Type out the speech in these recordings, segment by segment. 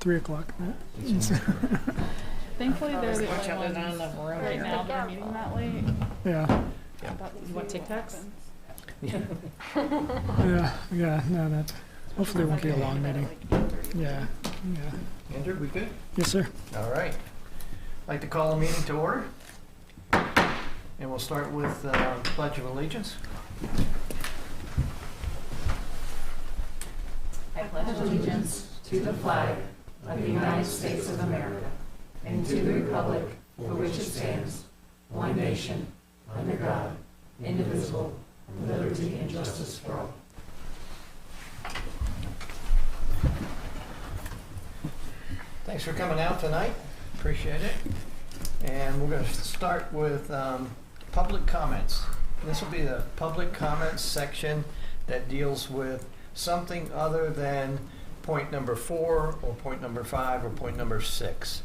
3 o'clock. Thankfully, they're the Watch out, only there's not ones enough room. right now that are meeting that late. Yeah. You want Tic Tacs? Yeah, no, that, hopefully it won't be a long meeting. Yeah. Andrew, we good? Yes, sir. All right. I'd like to call a meeting to order. And we'll start with Pledge of Allegiance. I pledge allegiance to the flag of the United States of America and to the republic for which it stands, one nation, under God, indivisible, with liberty and justice for all. Thanks for coming out tonight. Appreciate it. And we're going to start with public comments. This will be the public comments section that deals with something other than point number 4 or point number 5 or point number 6.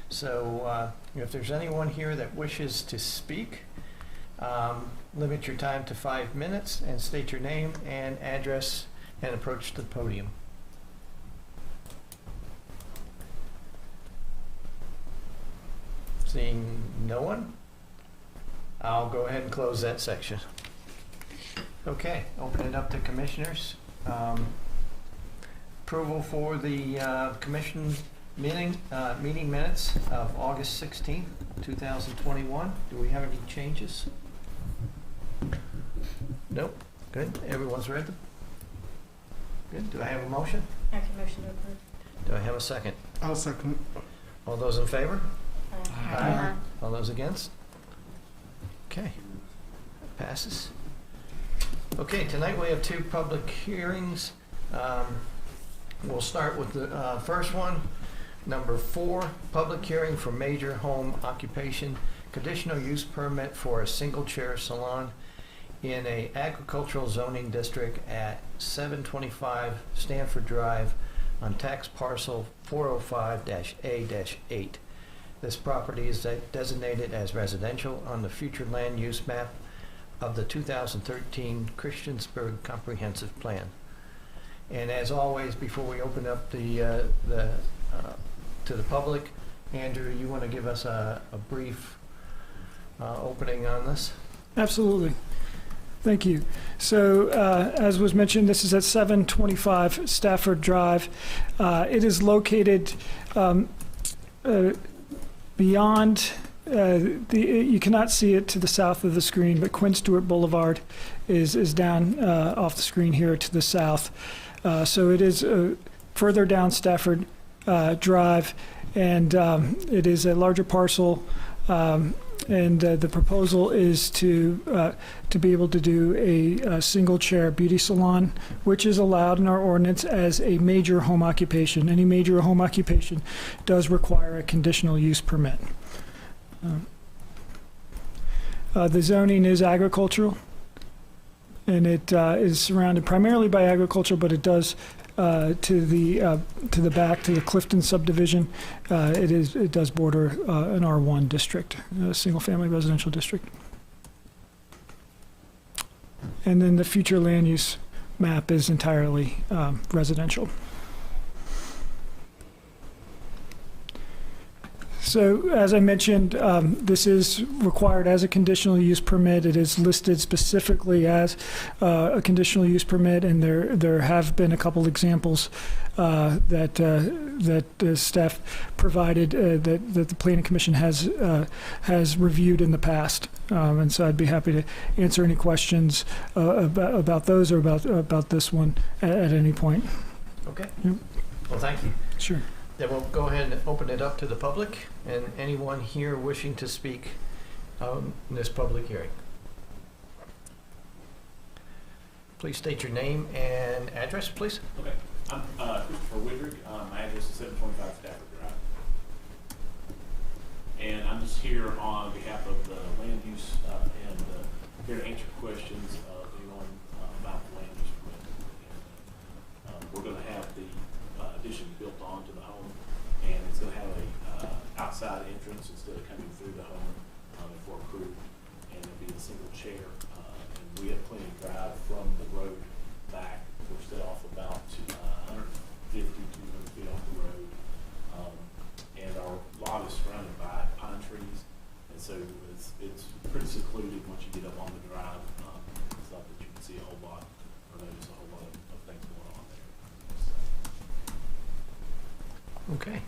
So if there's anyone here that wishes to speak, limit your time to 5 minutes and state your name and address and approach the podium. Seeing no one, I'll go ahead and close that section. Okay, open it up to commissioners. Approval for the commission meeting minutes of August 16th, 2021. Do we have any changes? Nope. Good. Everyone's read them? Good. Do I have a motion? I can motion to approve. Do I have a second? I'll second. All those in favor? Aye. All those against? Okay. Passes. Okay, tonight we have 2 public hearings. We'll start with the first one, number 4, public hearing for major home occupation, conditional use permit for a single chair salon in a agricultural zoning district at 725 Stanford Drive on tax parcel 405-A-8. This property is designated as residential on the future land use map of the 2013 Christiansburg Comprehensive Plan. And as always, before we open up to the public, Andrew, you want to give us a brief opening on this? Absolutely. Thank you. So, as was mentioned, this is at 725 Stafford Drive. It is located beyond, you cannot see it to the south of the screen, but Quinn Stewart Boulevard is down off the screen here to the south. So it is further down Stafford Drive, and it is a larger parcel. And the proposal is to be able to do a single chair beauty salon, which is allowed in our ordinance as a major home occupation. Any major home occupation does require a conditional use permit. The zoning is agricultural, and it is surrounded primarily by agriculture, but it does to the back, to the Clifton subdivision, it does border an R1 district, a single-family residential district. And then the future land use map is entirely residential. So, as I mentioned, this is required as a conditional use permit. It is listed specifically as a conditional use permit, and there have been a couple examples that the staff provided that the Planning Commission has reviewed in the past. And so, I'd be happy to answer any questions about those or about this one at any point. Okay. Yep. Well, thank you. Sure. Then we'll go ahead and open it up to the public and anyone here wishing to speak in this public hearing. Please state your name and address, please. Okay, I'm Christopher Widrick. My address is 725 Stafford Drive. And I'm just here on behalf of the land use and here to answer questions of anyone about the land use permit. And, we're going to have the addition built onto the home, and it's going to have a outside entrance instead of coming through the home if we're approved, and it'll be a single chair. And we have plenty of drive from the road back. We're still off about 150, 200 feet off the road, it's pretty secluded once you get up on the drive. It's not that you can see a whole lot or notice a whole lot of things going on there. Okay.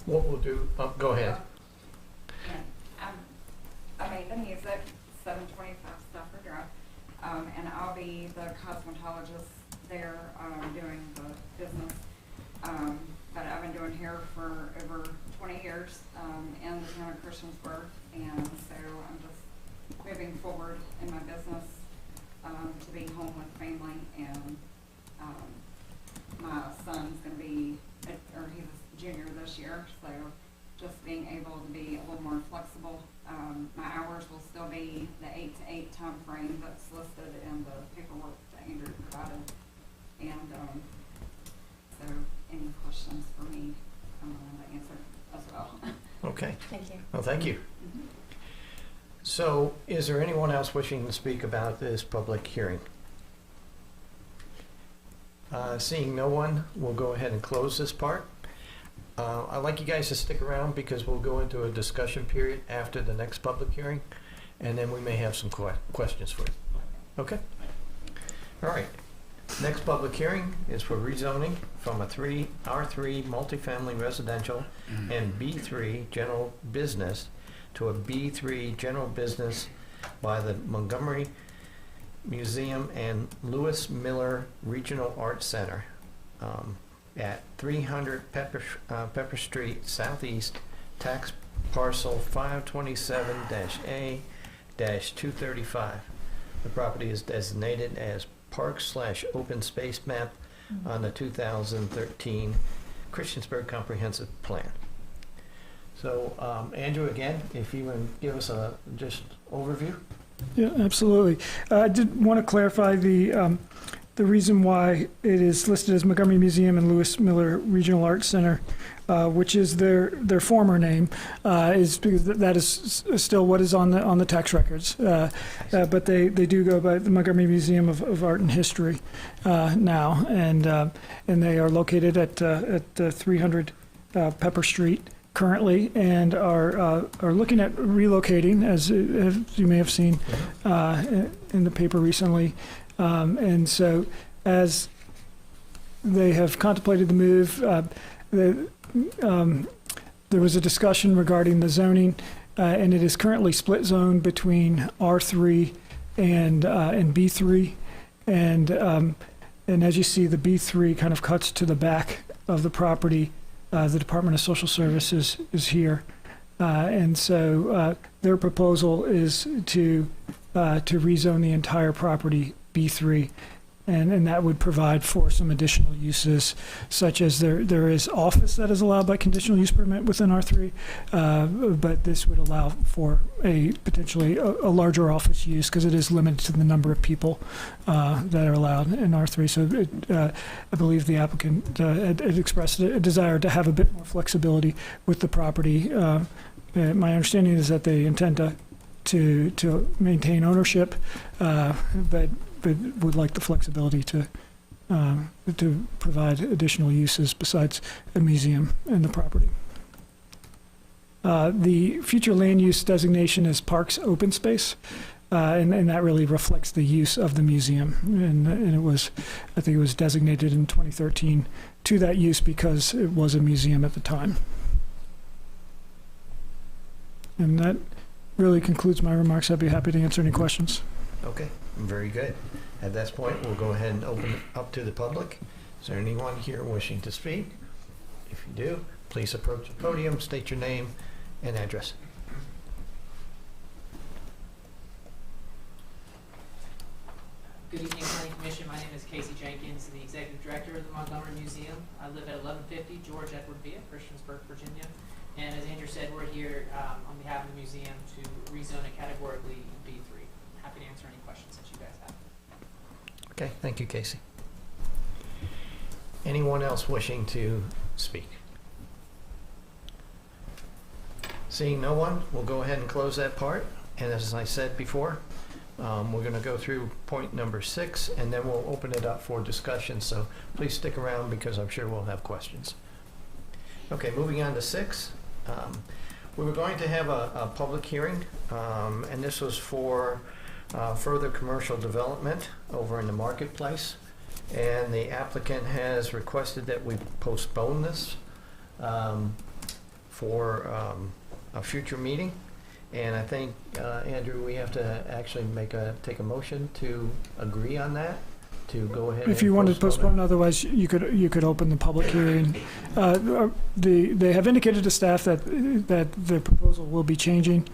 What we'll do, go ahead. Amanda Music, 725 Stafford Drive, and I'll be the cosmetologist there doing the business. But I've been doing hair for over 20 years in the town of Christiansburg, and so I'm just moving forward in my business to be home with family, and my son's going to be, or he's a junior this year, so just being able to be a little more flexible. My hours will still be the 8 to 8 time frame that's listed in the paperwork that Andrew provided. And so any questions for me, I'm willing to answer as well. Okay. Thank you. Well, thank you. So is there anyone else wishing to speak about this public hearing? Seeing no one, we'll go ahead and close this part. I'd like you guys to stick around because we'll go into a discussion period after the next public hearing, and then we may have some questions for you. Okay? All right. Next public hearing is for rezoning from a R3 multifamily residential and B3 general business to a B3 general business by the Montgomery Museum and Lewis Miller Regional Arts Center at 300 Pepper Street Southeast, tax parcel 527-A-235. The property is designated as Park/Open Space Map on the 2013 Christiansburg Comprehensive Plan. So, Andrew, again, if you would give us a just overview. Yeah, absolutely. I did want to clarify the reason why it is listed as Montgomery Museum and Lewis Miller Regional Arts Center, which is their former name, is because that is still what is on the tax records. But they do go by the Montgomery Museum of Art and History now, and they are located at 300 Pepper Street currently, and are looking at relocating, as you may have seen in the paper recently. And so, as they have contemplated the move, there was a discussion regarding the zoning, and it is currently split zone between R3 and B3, and as you see, the B3 kind of cuts to the back of the property. The Department of Social Services is here, and so their proposal is to rezone the entire property B3, and that would provide for some additional uses, such as there is office that is allowed by conditional use permit within R3, but this would allow for a potentially a larger office use because it is limited to the number of people that are allowed in R3. So I believe the applicant had expressed a desire to have a bit more flexibility with the property. My understanding is that they intend to maintain ownership, but would like the flexibility to provide additional uses besides a museum in the property. The future land use designation is Parks Open Space, and that really reflects the use of the museum. And it was, I think it was designated in 2013 to that use because it was a museum at the time. And that really concludes my remarks. I'd be happy to answer any questions. Okay, very good. At this point, we'll go ahead and open it up to the public. Is there anyone here wishing to speak? If you do, please approach the podium, state your name and address. Good evening, Planning Commission. My name is Casey Jenkins, the Executive Director of the Montgomery Museum. I live at 1150 George Edward Via, Christiansburg, Virginia. And as Andrew said, we're here on behalf of the museum to rezone it categorically B3. Happy to answer any questions that you guys have. Okay, thank you, Casey. Anyone else wishing to speak? Seeing no one, we'll go ahead and close that part. And as I said before, we're going to go through point number 6, and then we'll open it up for discussion. So please stick around because I'm sure we'll have questions. Okay, moving on to 6. We were going to have a public hearing, and this was for further commercial development over in the marketplace. And the applicant has requested that we postpone this for a future meeting. And I think, Andrew, we have to actually take a motion to agree on that, to go ahead and If you wanted to postpone, otherwise you could open the public hearing. They have indicated to staff that the proposal will be changing,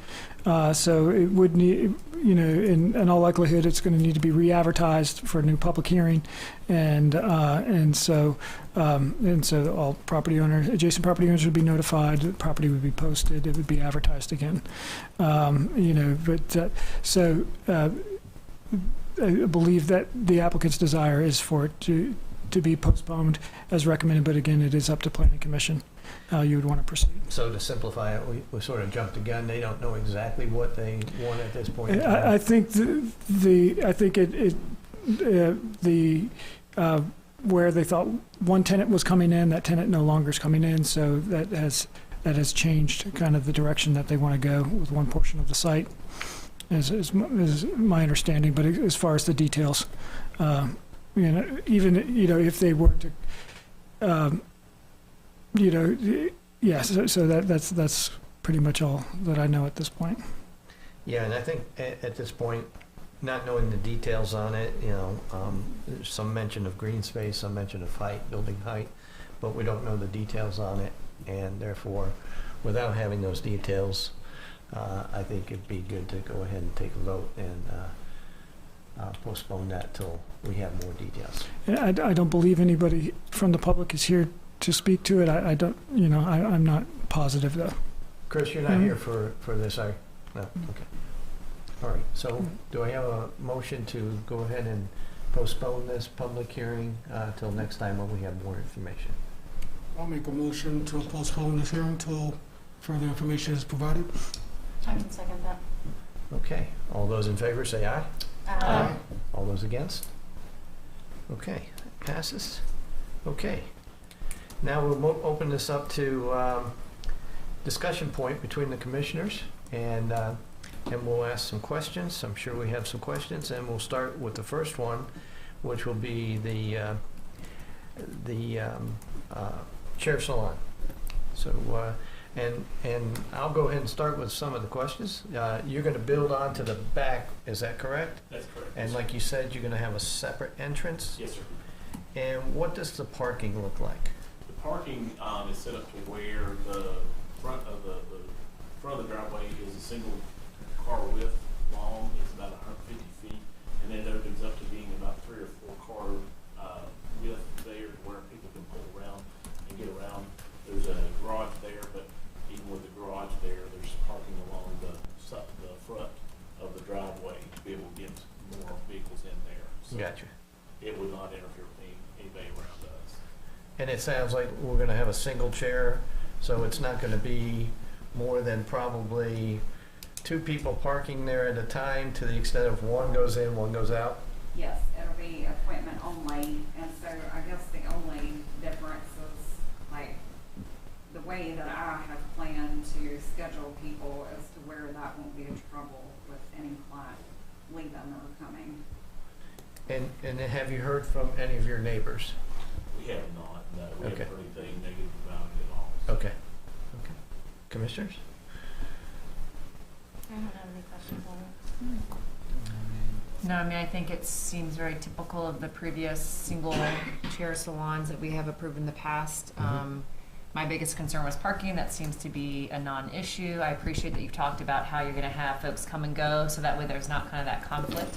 so it would need, in all likelihood, it's going to need to be re-advertised for a new public hearing, and so all property owners, adjacent property owners would be notified. The property would be posted. It would be advertised again, I believe that the applicant's desire is for it to be postponed as recommended, but again, it is up to Planning Commission how you would want to proceed. So to simplify it, we sort of jumped the gun. They don't know exactly what they want at this point in time. I think where they thought one tenant was coming in, that tenant no longer is coming in, so that has changed kind of the direction that they want to go with one portion of the site. Is my understanding, but as far as the details, even if they were to, so that's pretty much all that I know at this point. Yeah, and I think at this point, not knowing the details on it, there's some mention of green space, some mention of height, building height, but we don't know the details on it, and therefore, without having those details, I think it'd be good to go ahead and take a vote and postpone that till we have more details. I don't believe anybody from the public is here to speak to it. I don't, I'm not positive though. Chris, you're not here for this, are you? No? Okay. All right, so do I have a motion to go ahead and postpone this public hearing till next time when we have more information? I'll make a motion to postpone this hearing till further information is provided. I can second that. Okay, all those in favor say aye. Aye. All those against? Okay, passes. Okay. Now we'll open this up to discussion point between the commissioners, and we'll ask some questions. I'm sure we have some questions, and we'll start with the first one, which will be the chair salon. So, and I'll go ahead and start with some of the questions. You're going to build on to the back, is that correct? That's correct. And like you said, you're going to have a separate entrance? Yes, sir. And what does the parking look like? The parking is set up to where the front of the driveway is a single car width long. It's about 150 feet, and then it opens up to being about 3 or 4 car width there, where people can pull around and get around. There's a garage there, but even with the garage there, there's parking along the front of the driveway to be able to get more vehicles in there. So Gotcha. it would not interfere with anybody around us. And it sounds like we're going to have a single chair, so it's not going to be more than probably 2 people parking there at a time, to the extent of one goes in, one goes out? Yes, it'll be appointment only, and so I guess the only difference is, like, the way that I have planned to schedule people as to where that won't be a trouble with any client leaving or coming. And have you heard from any of your neighbors? We have not, no. We Okay. haven't heard anything negative about it at all. So. Okay. Okay. Commissioners? I don't have any questions on it. No, I mean, I think it seems very typical of the previous single chair salons that we have approved in the past. My biggest concern was parking. That seems to be a non-issue. I appreciate that you've talked about how you're going to have folks come and go, so that way there's not kind of that conflict.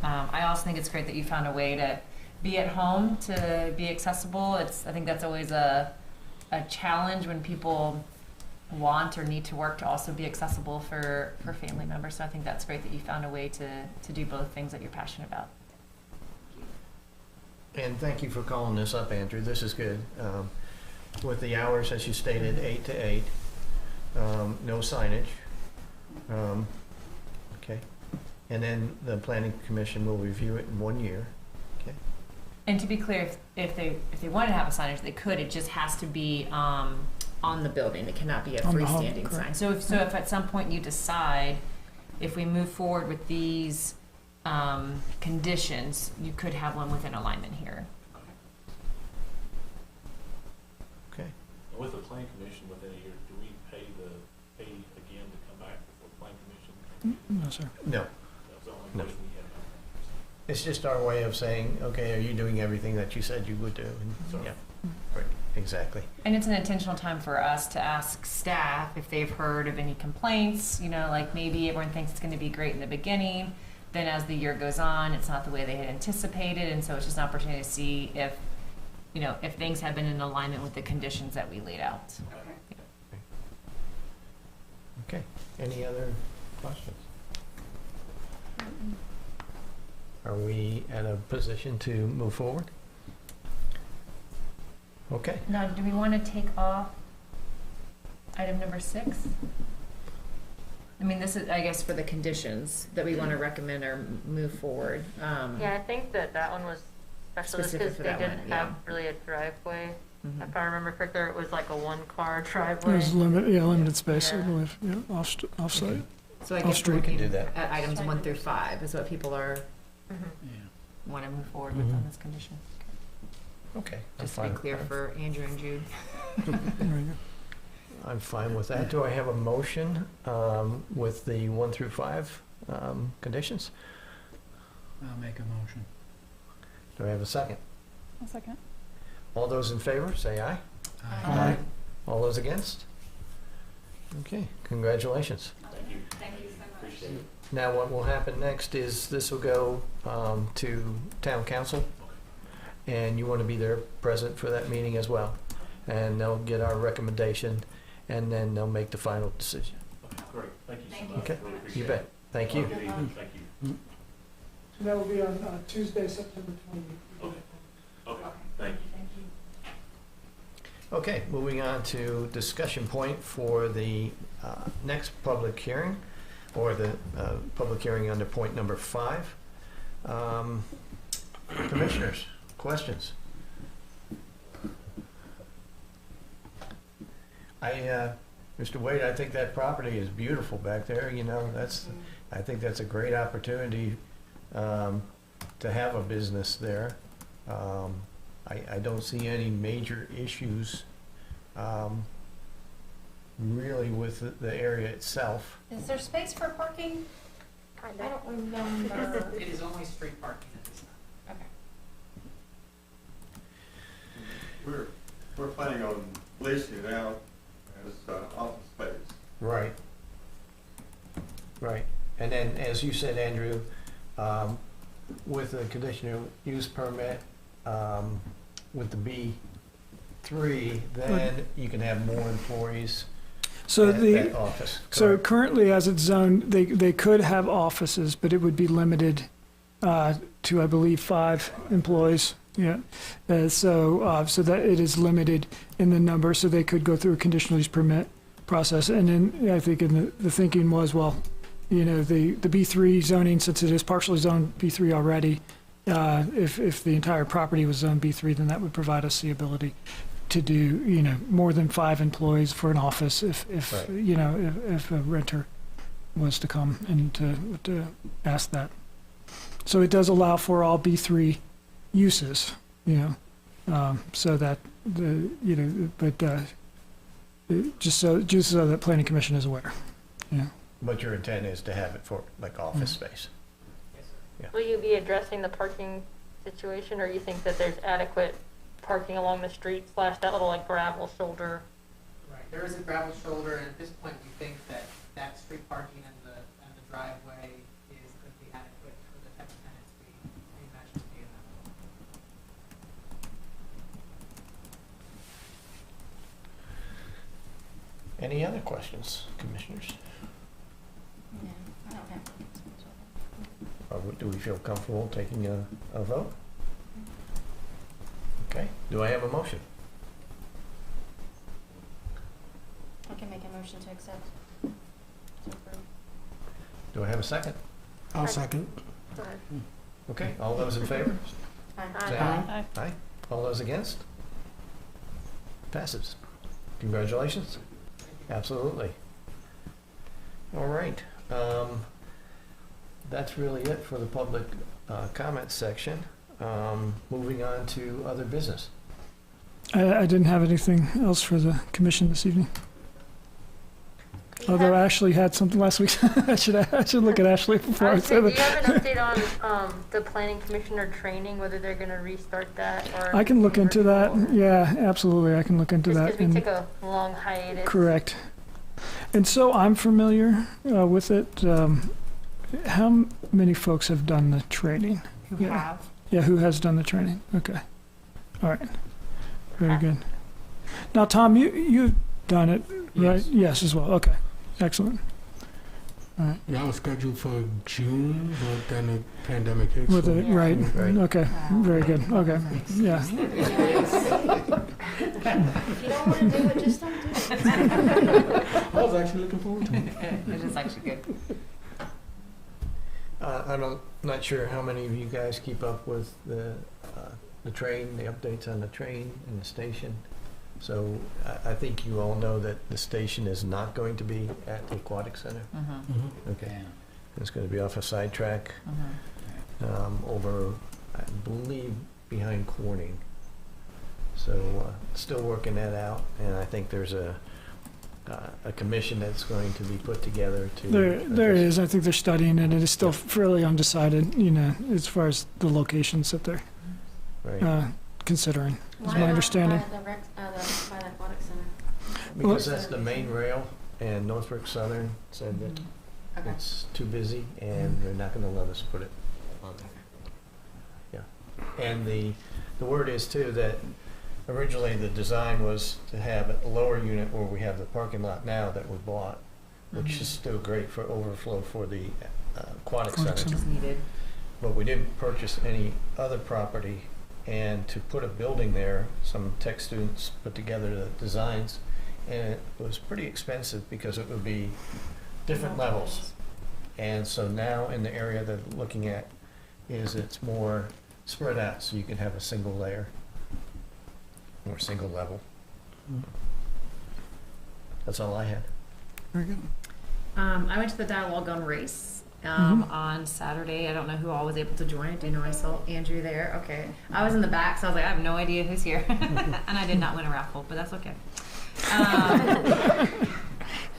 I also think it's great that you found a way to be at home, to be accessible. I think that's always a challenge when people want or need to work to also be accessible for family members. So I think that's great that you found a way to do both things that you're passionate about. And thank you for calling this up, Andrew. This is good. With the hours, as you stated, 8 to 8, no signage. Okay. And then the Planning Commission will review it in 1 year. Okay. And to be clear, if they wanted to have a signage, they could. It just has to be on on the building. It cannot be a On the home, freestanding sign. correct. So if at some point you decide, if we move forward with these conditions, you could have one within alignment here. Okay. And with the plan commission within a year, do we pay again to come back before the plan commission? No, sir. No, That's the only No. question we have. it's just our way of saying, okay, are you doing everything that you said you would do? And So- yeah, right, exactly. And it's an intentional time for us to ask staff if they've heard of any complaints, like maybe everyone thinks it's gonna be great in the beginning, then as the year goes on, it's not the way they had anticipated, and so it's just an opportunity to see if, if things have been in alignment with the conditions that we laid out. Okay, any other questions? Are we at a position to move forward? Okay, Now, do we wanna take off item number 6? I mean, this is, I guess, for the conditions that we wanna recommend or move forward. Yeah, I think that one was special just Specific because for they that didn't one, yeah. have really a driveway. Mhm. If I remember correctly, it was like a one-car It driveway. was limited space, I Yeah. believe, yeah, off-site. So I Off guess street. we're we can do looking that. at items 1 through 5 is what people are, Mhm. wanna move forward with on Mhm. this condition. Okay. I'm Just to be fine. clear for Andrew and Jude. There you I'm fine with that. Do I have a motion with the 1 through 5 conditions? I'll make a motion. Do I have a second? A second. All those in favor, say aye. Aye. All those against? Okay, congratulations. Thank you. Thank you so much. Appreciate it. Now, what will happen next is this will go to town council, and you want to be there present for that meeting as well. And they'll get our recommendation, and then they'll make the final decision. Okay, great. Thank you so Thank much. you Okay. Really You appreciate bet. it. Thank you. Have a good evening. Thank you. So that will be on Tuesday, September 20th. Okay, thank you. Okay, moving on to discussion point for the next public hearing, or the public hearing under point number 5. Commissioners, questions? Mr. Wade, I think that property is beautiful back there, I think that's a great opportunity to have a business there. I don't see any major issues really with the area itself. Is there space for parking? I don't remember. It is only street parking at this time. Okay. We're planning on leasing it out as office space. Right. Right. And then, as you said, Andrew, with the conditional use permit, with the B3, then you can have more employees So at the, that office. so correct? currently as it's zoned, they could have offices, but it would be limited to, I believe, 5 employees. Yeah. So that it is limited in the number, so they could go through a conditional use permit process. And then I think the thinking was, well, the B3 zoning, since it is partially zoned B3 already, if the entire property was zoned B3, then that would provide us the ability to do, more than 5 employees for an office if Right. if a renter was to come and to ask that. So it does allow for all B3 uses, so that just so that planning commission is aware. But your intent is to have it for like office space. Yes, sir. Will you be addressing the parking situation, or you think that there's adequate parking along the street / that little like gravel shoulder? Right, there is a gravel shoulder, and at this point, we think that street parking and the driveway is going to be adequate for the type of tenants we imagine to be in that. Any other questions, commissioners? Yeah, I don't have. Do we feel comfortable taking a vote? Okay, do I have a motion? I can make a motion to accept. To approve. Do I have a second? I'll second. Go ahead. Okay, all those in favor? Say Aye. Aye. All those against? Passes. Congratulations. Absolutely. All right. That's really it for the public comment section. Moving on to other business. I didn't have anything else for the commission this evening. Although Ashley had something last week. I should look at Ashley before I say Do you that. have an update on the planning commissioner training, whether they're going to restart that or? I can look into that. virtual? Yeah, absolutely. I can look into Just that. because we and- took a long hiatus. Correct. And so I'm familiar with it. How many folks have done the training? Who Yeah. have? Yeah, who has done the training? Okay. All right. Very good. Now, Tom, you've done it, right? Yes. Yes, as well. Okay. Excellent. All right. Yeah, I was scheduled for June, but then the pandemic hit. With so- it, right. Right. Okay. Very good. Okay. Yeah. If you don't want to do it, just don't do it. I was actually looking forward to it. It is actually good. I'm not sure how many of you guys keep up with the train, the updates on the train and the station. So I think you all know that the station is not going to be at the Aquatic Center. Mm-hmm. Okay. It's going to be off a side track over, I believe, behind Corning. So still working that out, and I think there's a commission that's going to be put together to. There is. I think they're studying it. It is still fairly undecided, as far as the locations that they're Right. considering, is Why my not understanding. By the aquatic center. Because that's the main rail, and Norfolk Southern said that Okay. it's too busy, and they're not gonna let us put it on there. Yeah. And the word is too that originally the design was to have a lower unit where we have the parking lot now that we bought, which is still great for overflow for the aquatic Aquatic center. center. Just needed. But we didn't purchase any other property, and to put a building there, some tech students put together the designs, and it was pretty expensive because it would be different levels. And so now in the area that we're looking at is it's more spread out, so you can have a single layer or single level. That's all I had. Very good. I went to the Dialogue on Race on Saturday. I don't know who all was able to join. I do know I saw Andrew there. Okay. I was in the back, so I was like, I have no idea who's here. And I did not win a raffle, but that's okay.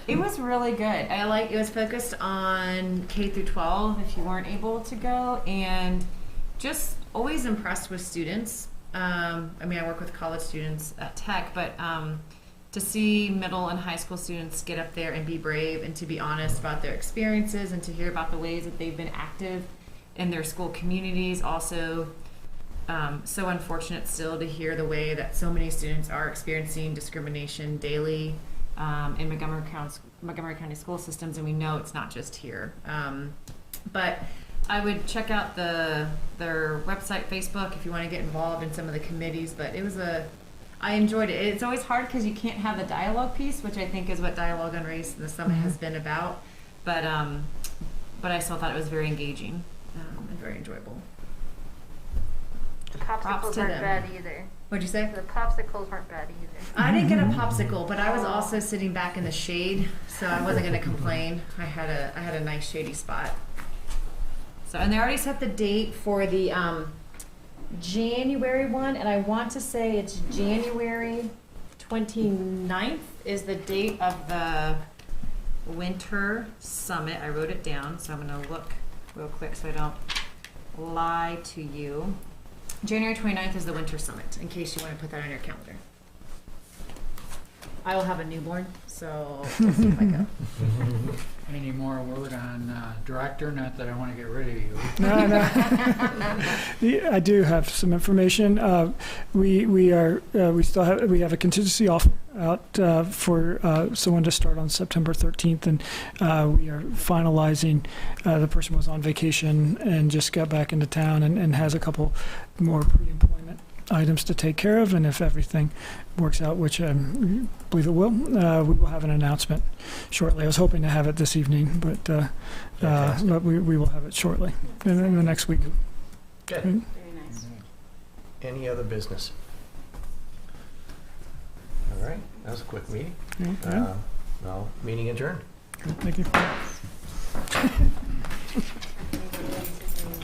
It was really good. It was focused on K through 12 if you weren't able to go, and just always impressed with students. I work with college students at Tech, but to see middle and high school students get up there and be brave and to be honest about their experiences and to hear about the ways that they've been active in their school communities. Also, so unfortunate still to hear the way that so many students are experiencing discrimination daily in Montgomery County school systems, and we know it's not just here. But I would check out their website, Facebook, if you want to get involved in some of the committees. But I enjoyed it. It's always hard because you can't have the dialogue piece, which I think is what Dialogue on Race and the Summit has been about. But I still thought it was very engaging and very enjoyable. The Props popsicles to aren't them. bad either. What'd you say? The popsicles weren't bad either. I didn't get a popsicle, but I was also sitting back in the shade, so I wasn't going to complain. I had a nice shady spot. So, and they already set the date for the January one, and I want to say it's January 29th is the date of the Winter Summit. I wrote it down, so I'm going to look real quick so I don't lie to you. January 29th is the Winter Summit, in case you want to put that on your calendar. I will have a newborn, so we'll see if I go. Any more word on director? Not that I want to get rid of you. No. I do have some information. We have a contingency offer out for someone to start on September 13th, and we are finalizing. The person was on vacation and just got back into town and has a couple more pre-employment items to take care of, and if everything works out, which I believe it will, we will have an announcement shortly. I was hoping to have it this evening, but we will have it shortly in the next week. Good. Very nice. Any other business? All right. That was a quick meeting. Yeah. Well, meeting adjourned. Thank you.